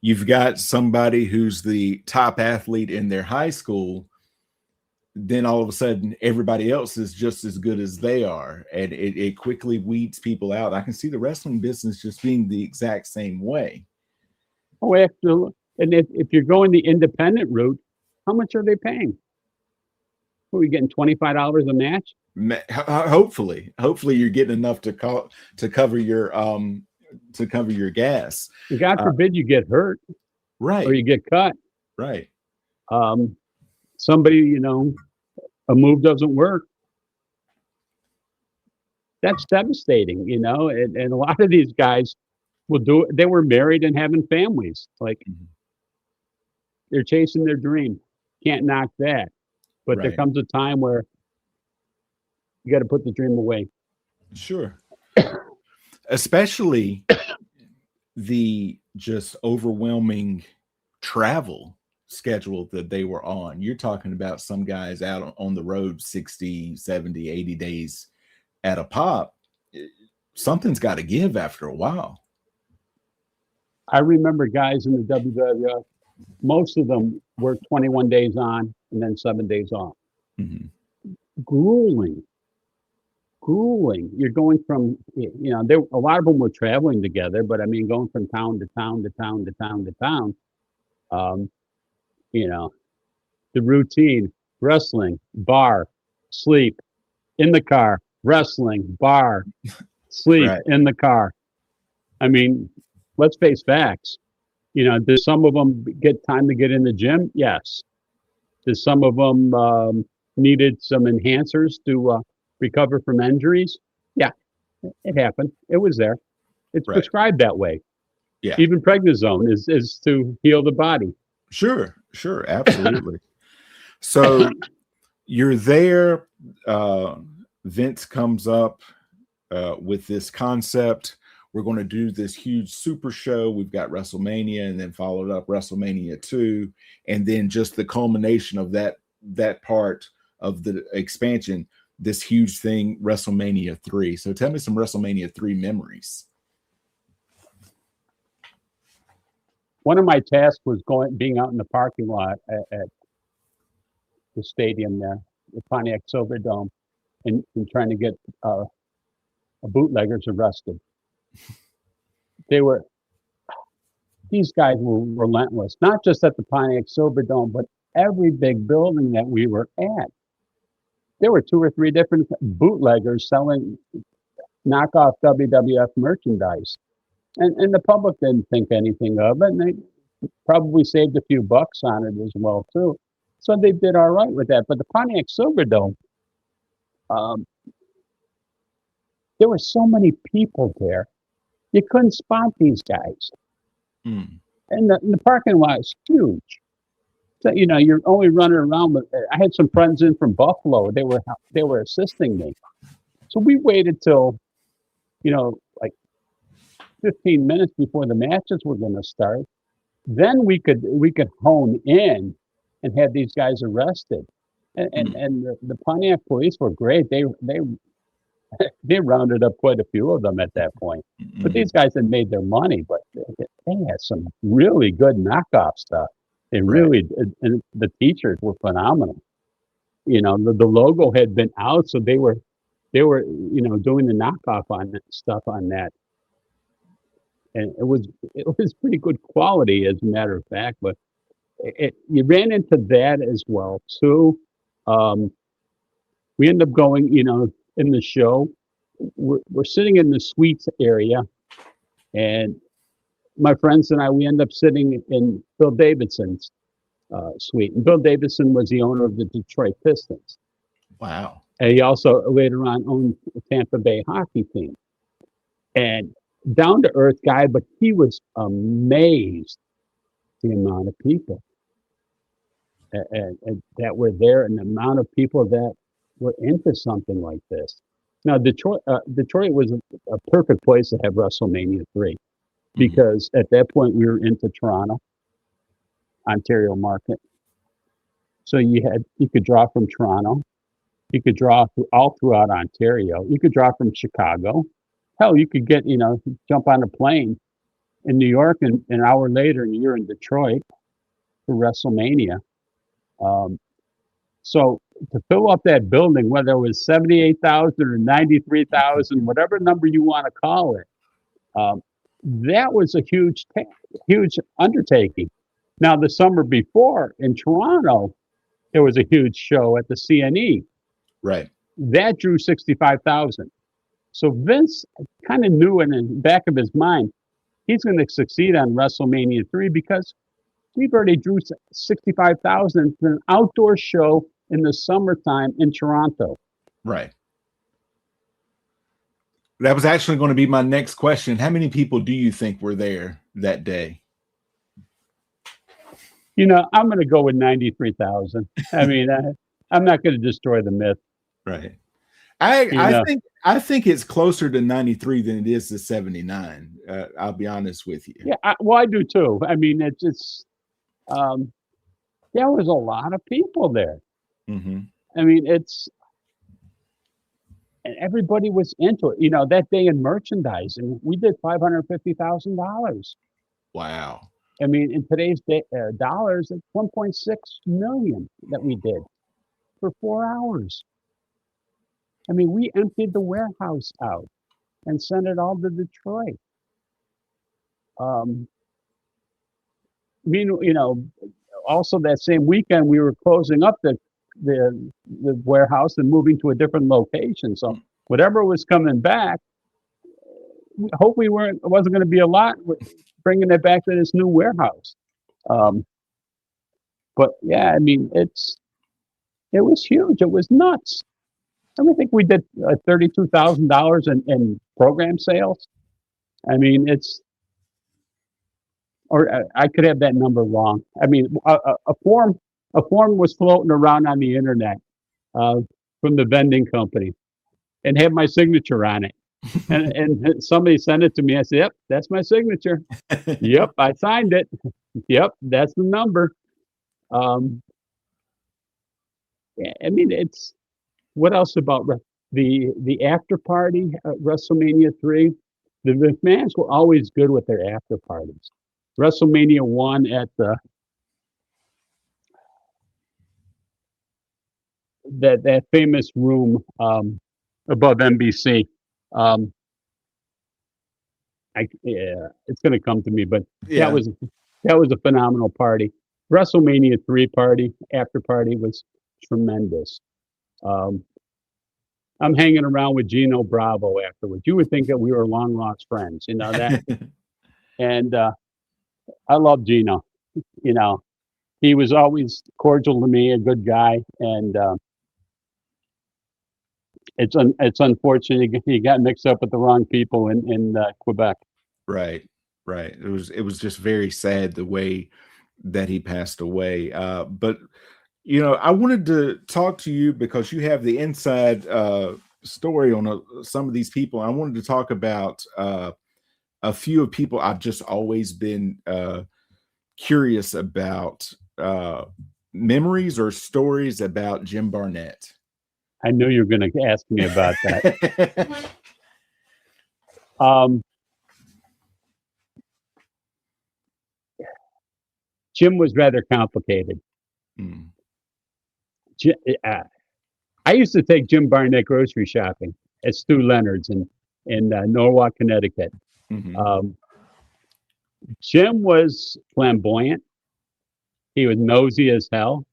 You've got somebody who's the top athlete in their high school, then all of a sudden everybody else is just as good as they are, and it quickly weeds people out. I can see the wrestling business just being the exact same way. Oh, absolutely. And if you're going the independent route, how much are they paying? Are we getting $25 a match? Hopefully you're getting enough to cover your gas. And God forbid you get hurt, right? Or you get cut, right? Somebody, a move doesn't work. That's devastating, and a lot of these guys will do it. They were married and having families. Like they're chasing their dream. Can't knock that. But there comes a time where you got to put the dream away. Sure. Especially the just overwhelming travel schedule that they were on. You're talking about some guys out on the road 60, 70, 80 days at a pop. Something's got to give after a while. I remember guys in the WWF, most of them worked 21 days on and then 7 days off. Grueling. You're going from, a lot of them were traveling together, but I mean, going from town to town to town to town to town, the routine, wrestling, bar, sleep, in the car, wrestling, bar, sleep, in the car. I mean, let's face facts. Did some of them get time to get in the gym? Yes. Did some of them needed some enhancers to recover from injuries? Yeah, it happened. It was there. It's prescribed that way. Yeah. Even prednisone is to heal the body. Sure, absolutely. So you're there. Vince comes up with this concept. We're going to do this huge super show. We've got WrestleMania, and then followed up WrestleMania 2, and then just the culmination of that part of the expansion, this huge thing, WrestleMania 3. So tell me some WrestleMania 3 memories. One of my tasks was being out in the parking lot at the stadium there, the Pontiac Silverdome, and trying to get bootleggers arrested. These guys were relentless, not just at the Pontiac Silverdome, but every big building that we were at. There were 2 or 3 different bootleggers selling knockoff WWF merchandise. And the public didn't think anything of it, and they probably saved a few bucks on it as well, too. So they did all right with that. But the Pontiac Silverdome, there were so many people there, you couldn't spot these guys. And the parking lot is huge. So, you're only running around. I had some friends in from Buffalo. They were assisting me. So we waited till, like 15 minutes before the matches were going to start. Then we could hone in and have these guys arrested. And the Pontiac police were great. They rounded up quite a few of them at that point. But these guys had made their money, but they had some really good knockoff stuff. They really, and the t-shirts were phenomenal. The logo had been out, so they were doing the knockoff on that stuff on that. And it was pretty good quality, as a matter of fact. But you ran into that as well too. We end up going, in the show. We're sitting in the suites area, and my friends and I, we end up sitting in Bill Davidson's suite. And Bill Davidson was the owner of the Detroit Pistons. Wow. And he also later on owned the Tampa Bay hockey team. And down to earth guy, but he was amazed the amount of people and that were there, and the amount of people that were into something like this. Now, Detroit was a perfect place to have WrestleMania 3 because at that point we were into Toronto, Ontario market. So you could draw from Toronto, you could draw all throughout Ontario, you could draw from Chicago. Hell, you could get, jump on a plane in New York and an hour later you're in Detroit for WrestleMania. So to fill up that building, whether it was 78,000 or 93,000, whatever number you want to call it, that was a huge undertaking. Now, the summer before in Toronto, there was a huge show at the CNE. Right. That drew 65,000. So Vince kind of knew in the back of his mind, he's going to succeed on WrestleMania 3 because we've already drew 65,000 for an outdoor show in the summertime in Toronto. Right. That was actually going to be my next question. How many people do you think were there that day? I'm going to go with 93,000. I mean, I'm not going to destroy the myth. Right. I think it's closer to 93 than it is to 79. I'll be honest with you. Yeah, I do too. I mean, it's there was a lot of people there. Mm-hmm. I mean, and everybody was into it. That day in merchandising, we did $550,000. Wow. I mean, in today's dollars, it's 1.6 million that we did for 4 hours. I mean, we emptied the warehouse out and sent it all to Detroit. Also that same weekend, we were closing up the warehouse and moving to a different location. So whatever was coming back, hopefully it wasn't going to be a lot. Bringing it back to this new warehouse. But yeah, I mean, it was huge. It was nuts. I think we did $32,000 in program sales. I mean, or I could have that number wrong. I mean, a form was floating around on the internet from the vending company and had my signature on it. And somebody sent it to me. I said, "Yep, that's my signature." Yep, I signed it. Yep, that's the number. Yeah, I mean, what else about the after party at WrestleMania 3? The McMahons were always good with their after parties. WrestleMania 1 at that famous room above NBC. It's going to come to me, but yeah. that was a phenomenal party. WrestleMania 3 party, after party was tremendous. I'm hanging around with Gino Bravo afterwards. You would think that we were long lost friends, that. And I love Gino. He was always cordial to me, a good guy, and it's unfortunate he got mixed up with the wrong people in Quebec. Right. It was just very sad the way that he passed away. But I wanted to talk to you because you have the inside story on some of these people. I wanted to talk about a few of people I've just always been curious about, memories or stories about Jim Barnett. I knew you were going to ask me about that. Jim was rather complicated. Mm. I used to take Jim Barnett grocery shopping at Stu Leonard's in Norwalk, Connecticut. Mm-hmm. Jim was flamboyant. He was nosy as hell,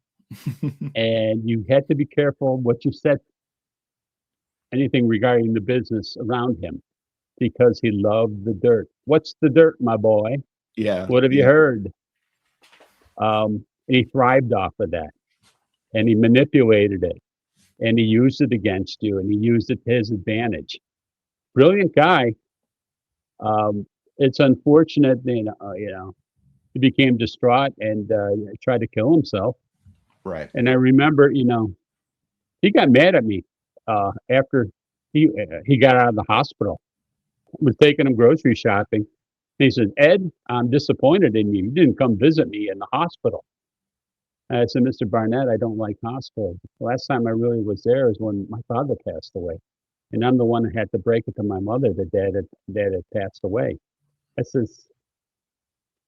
and you had to be careful what you said, anything regarding the business around him, because he loved the dirt. What's the dirt, my boy? Yeah, What have you yeah. heard? And he thrived off of that, and he manipulated it, and he used it against you, and he used it to his advantage. Brilliant guy. It's unfortunate, he became distraught and tried to kill himself. Right. And I remember, he got mad at me after he got out of the hospital. I was taking him grocery shopping. And he said, "Ed, I'm disappointed in you. You didn't come visit me in the hospital." And I said, "Mr. Barnett, I don't like hospitals. The last time I really was there is when my father passed away. And I'm the one who had to break it to my mother that dad had passed away." I says,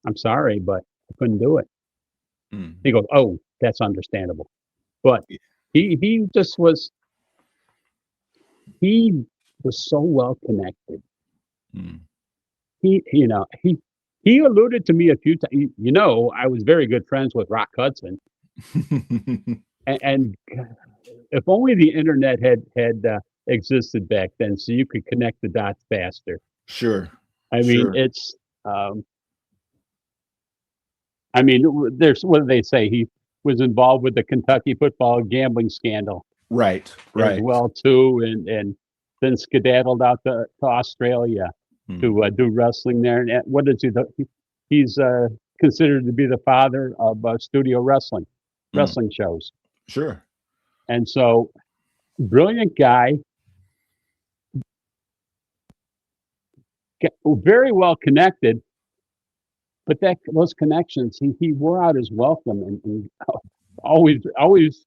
"I'm sorry, but I couldn't do it." Mm. He goes, "Oh, that's understandable." But he just he was so well connected. Mm. He alluded to me a few times. I was very good friends with Rock Hudson, and if only the internet had existed back then, so you could connect the dots faster. Sure. I mean, Sure. it's. I mean, there's what do they say? He was involved with the Kentucky football gambling scandal Right. as Right. well too, and then skedaddled out to Australia Mm. to do wrestling there. And what is he? He's considered to be the father of studio Mm. wrestling shows. Sure. And so, brilliant guy, very well connected. But those connections, he wore out his welcome and always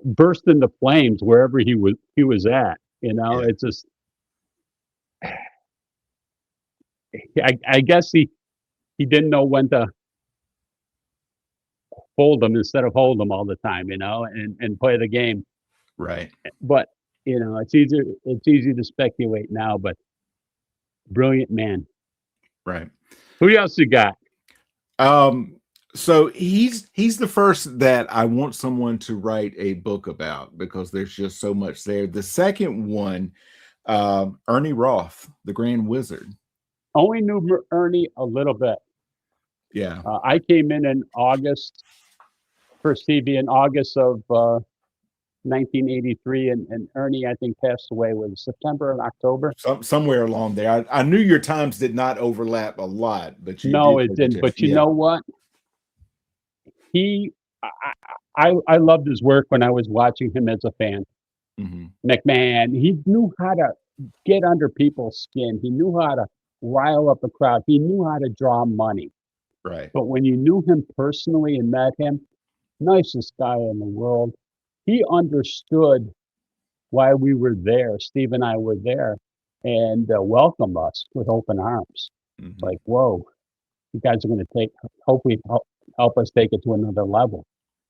burst into flames wherever he was at. Yeah. It's just I guess he didn't know when to fold them instead of hold them all the time, and play the game. Right. But it's easy to speculate now, but brilliant man. Right. Who else you got? So he's the first that I want someone to write a book about because there's just so much there. The second one, Ernie Roth, the Grand Wizard. Only knew Ernie a little bit. Yeah. I came in August, first TV in August of 1983, and Ernie, I think, passed away was September and October. Somewhere along there. I knew your times did not overlap a lot, but you No, did it say the didn't. But you yeah. know what? He, I loved his work when I was watching him as a fan. Mm-hmm. McMahon, he knew how to get under people's skin. He knew how to rile up a crowd. He knew how to draw money. Right. But when you knew him personally and met him, nicest guy in the world. He understood why we were there. Steve and I were there, and welcomed us with open arms. Mm-hmm. Like, whoa, you guys are going to hopefully help us take it to another level.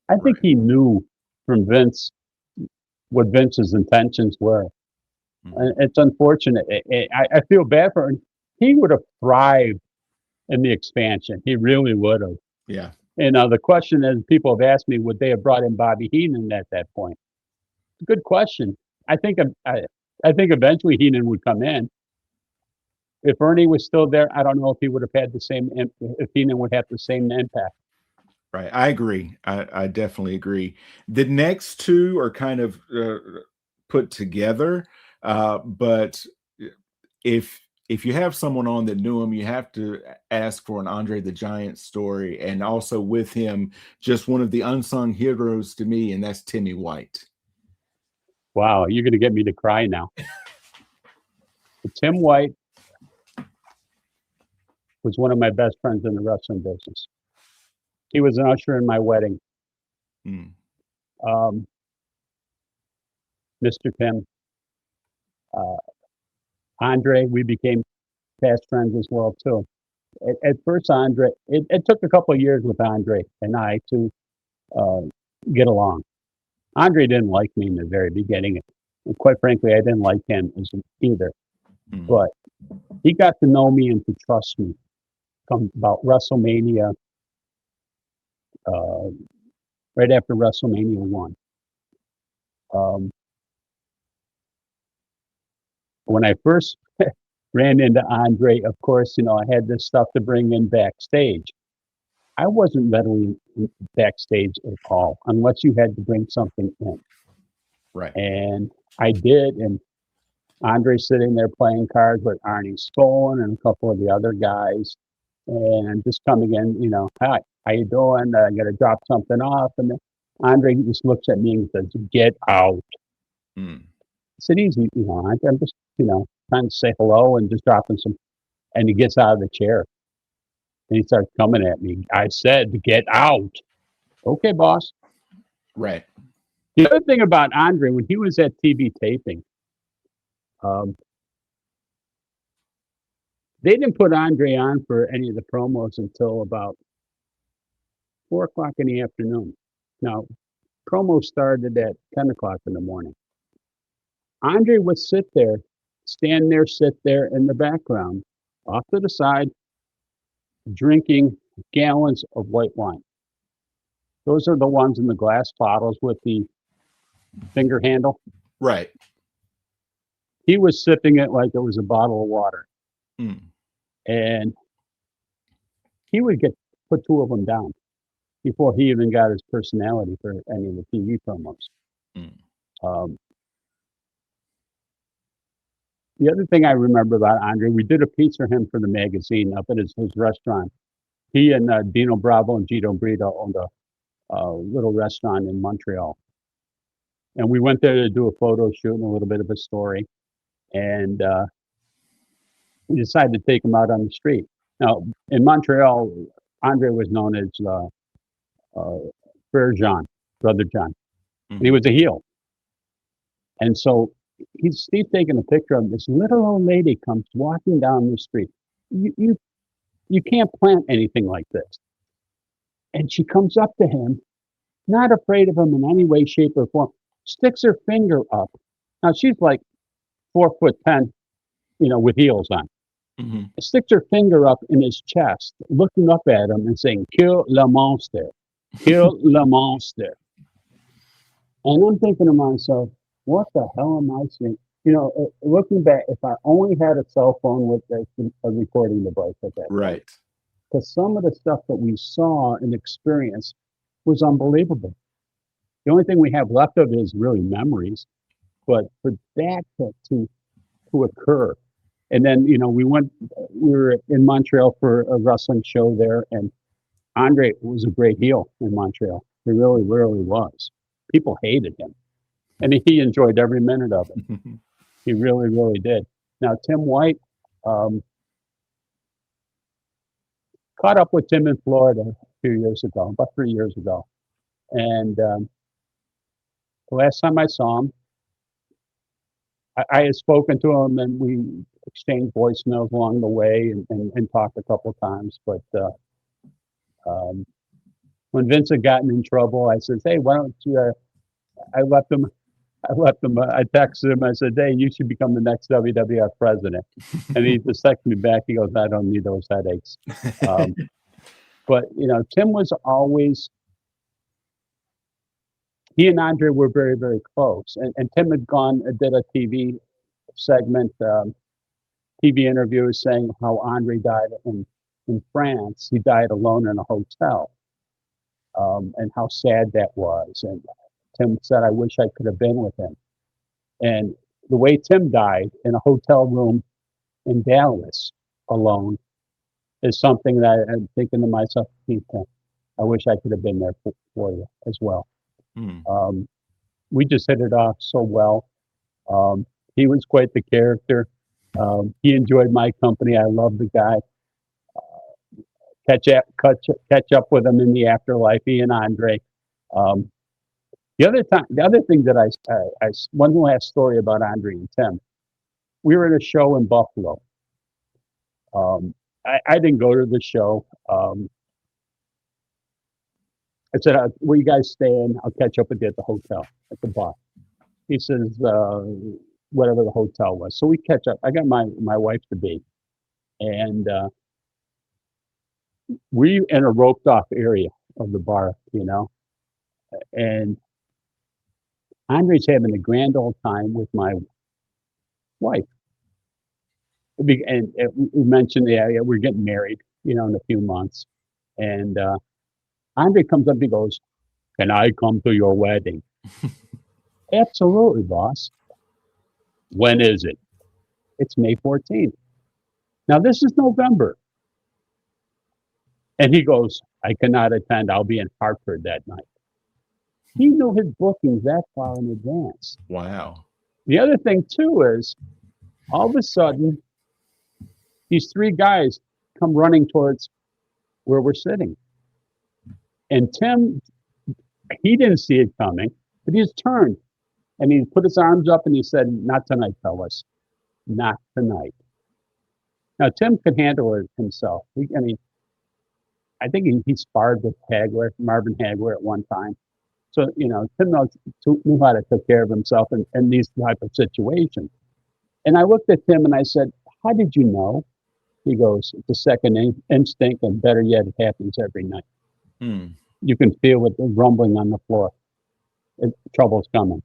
I think he knew from Vince what Vince's intentions were. Mm-hmm. And it's unfortunate. I feel bad for him. He would have thrived in the expansion. He really would have. Yeah. And the question is, people have asked me, would they have brought in Bobby Heenan at that point? Good question. I think eventually Heenan would come in. If Ernie was still there, I don't know if he would have had the same. If Heenan would have the same impact. Right. I agree. I definitely agree. The next two are kind of put together, but if you have someone on that knew him, you have to ask for an Andre the Giant story, and also with him, just one of the unsung heroes to me, and that's Timmy White. Wow, you're going to get me to cry now. Tim White was one of my best friends in the wrestling business. He was an usher in my wedding. Mm. Mr. Tim, Andre, we became fast friends as well too. At first, Andre, it took a couple of years with Andre and I to get along. Andre didn't like me in the very beginning. And quite frankly, I didn't like him either. Mm. But he got to know me and to trust me. Come about WrestleMania uh, right after WrestleMania 1. Um, when I first ran into Andre, of course, I had this stuff to bring in backstage. I wasn't readily backstage at all unless you had to bring something in. Right. And I did, and Andre's sitting there playing cards with Arnie Skolin and a couple of the other guys. And I'm just coming in, hi, how you doing? I got to drop something off. And then Andre just looks at me and says, get out. Mm. I said, easy, I'm just, trying to say hello and just dropping some. And he gets out of the chair and he starts coming at me. I said, get out. Okay, boss. Right. The other thing about Andre, when he was at TV taping, they didn't put Andre on for any of the promos until about 4 o'clock in the afternoon. Now, promo started at 10 o'clock in the morning. Andre would sit there in the background, off to the side, drinking gallons of white wine. Those are the ones in the glass bottles with the finger handle. Right. He was sipping it like it was a bottle of water. Mm. And he would put 2 of them down before he even got his personality for any of the TV promos. Mm. The other thing I remember about Andre, we did a piece for him for the magazine up at his restaurant. He and Dino Bravo and Gito Brito owned a little restaurant in Montreal. And we went there to do a photo shoot and a little bit of a story. And we decided to take him out on the street. Now, in Montreal, Andre was known as Frere Jean, Brother John. And he was a heel. And so he's taking a picture of this little old lady comes walking down the street. You can't plant anything like this. And she comes up to him, not afraid of him in any way, shape, or form, sticks her finger up. Now she's like 4'10", with heels on. Mm-hmm. Sticks her finger up in his chest, looking up at him and saying, "Kill le monster, kill le monster." And I'm thinking to myself, what the hell am I saying? Looking back, if I only had a cell phone with a recording device at that Right. point, because some of the stuff that we saw and experienced was unbelievable. The only thing we have left of it is really memories. But for that to occur, and then we were in Montreal for a wrestling show there, and Andre was a great heel in Montreal. He really, really was. People hated him. And he enjoyed every minute of it. He really, really did. Now, Tim White, caught up with Tim in Florida a few years ago, about 3 years ago. And the last time I saw him, I had spoken to him and we exchanged voicemails along the way and talked a couple of times. But when Vince had gotten in trouble, I said, hey, why don't you, I texted him. I said, hey, you should become the next WWF president. And he just texted me back. He goes, I don't need those headaches. But, Tim was always, he and Andre were very, very close. And Tim had did a TV segment, TV interview saying how Andre died in France. He died alone in a hotel, and how sad that was. And Tim said, I wish I could have been with him. And the way Tim died in a hotel room in Dallas alone is something that I'm thinking to myself, I wish I could have been there for you as well. Mm. We just hit it off so well. He was quite the character. He enjoyed my company. I love the guy. Catch up with him in the afterlife, he and Andre. The other thing that one last story about Andre and Tim. We were at a show in Buffalo. I didn't go to the show. I said, where you guys staying? I'll catch up with you at the hotel, at the bar. He says, whatever the hotel was. So we catch up. I got my wife to be. And we in a roped off area. of the bar, and Andre's having a grand old time with my wife. And we mentioned, yeah, we're getting married, in a few months. And Andre comes up, he goes, "Can I come to your wedding?" "Absolutely, boss." "When is it?" "It's May 14th. Now, this is November. And he goes, "I cannot attend. I'll be in Hartford that night." He knew his bookings that far in advance. Wow. The other thing, too, is all of a sudden, these three guys come running towards where we're sitting. And Tim, he didn't see it coming, but he just turned and he put his arms up and he said, "Not tonight, fellas. Not tonight." Now, Tim could handle it himself. I think he sparred with Marvin Hagler at one time. So, Tim knew how to take care of himself in these type of situations. And I looked at Tim and I said, "How did you know?" He goes, "It's a second instinct, and better yet, it happens every night." You can feel it rumbling on the floor. Trouble's coming.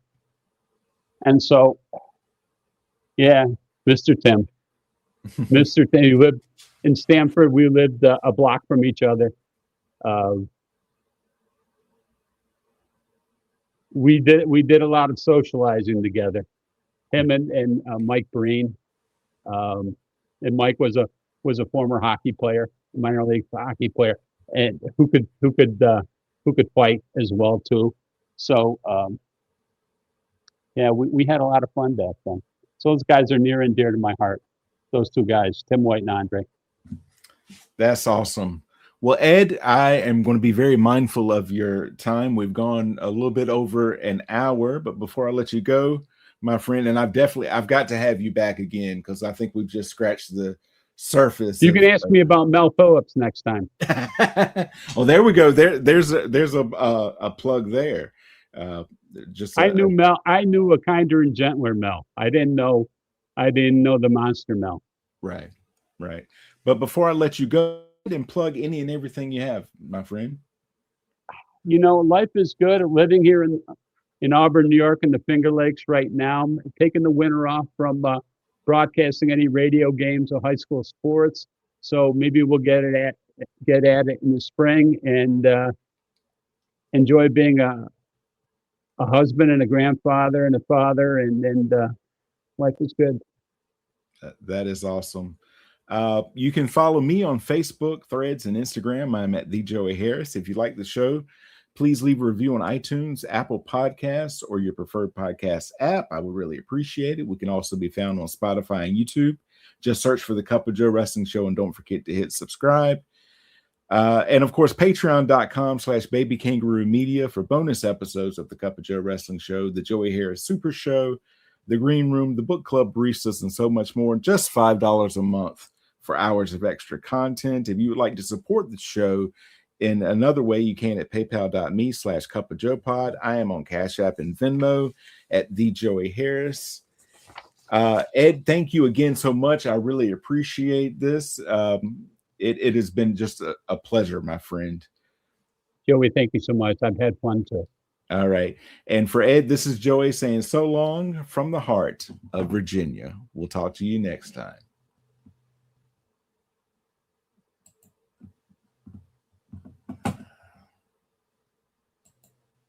And so, yeah, Mr. Tim. Mr. Tim, he lived in Stamford. We lived a block from each other. We did a lot of socializing together. Him and Mike Breen. And Mike was a former hockey player, minor league hockey player, and who could fight as well too. So yeah, we had a lot of fun back then. So those guys are near and dear to my heart. Those two guys, Tim White and Andre. That's awesome. Well, Ed, I am going to be very mindful of your time. We've gone a little bit over an hour, but before I let you go, my friend, and I've got to have you back again because I think we've just scratched the surface. You can ask me about Mel Phillips next time. Well, there we go. There's a plug there. I knew Mel. I knew a kinder and gentler Mel. I didn't know the monster Mel. Right. But before I let you go, and plug any and everything you have, my friend. Life is good. Living here in Auburn, New York, in the Finger Lakes right now. I'm taking the winter off from broadcasting any radio games or high school sports. So maybe we'll get at it in the spring and enjoy being a husband and a grandfather and a father, and life is good. That is awesome. You can follow me on Facebook, Threads, and Instagram. I'm at the Joey Harris. If you like the show, please leave a review on iTunes, Apple Podcasts, or your preferred podcast app. I would really appreciate it. We can also be found on Spotify and YouTube. Just search for the Cup of Joe Wrestling Show, and don't forget to hit subscribe. And of course, patreon.com/Baby Kangaroo Media for bonus episodes of the Cup of Joe Wrestling Show, the Joey Harris Super Show, the Green Room, the Book Club Baristas, and so much more. Just $5 a month for hours of extra content. If you would like to support the show in another way, you can at paypal.me/cupofjoepod. I am on Cash App and Venmo at the Joey Harris. Ed, thank you again so much. I really appreciate this. It has been just a pleasure, my friend. Joey, thank you so much. I've had fun too. All right. And for Ed, this is Joey saying so long from the heart of Virginia. We'll talk to you next time.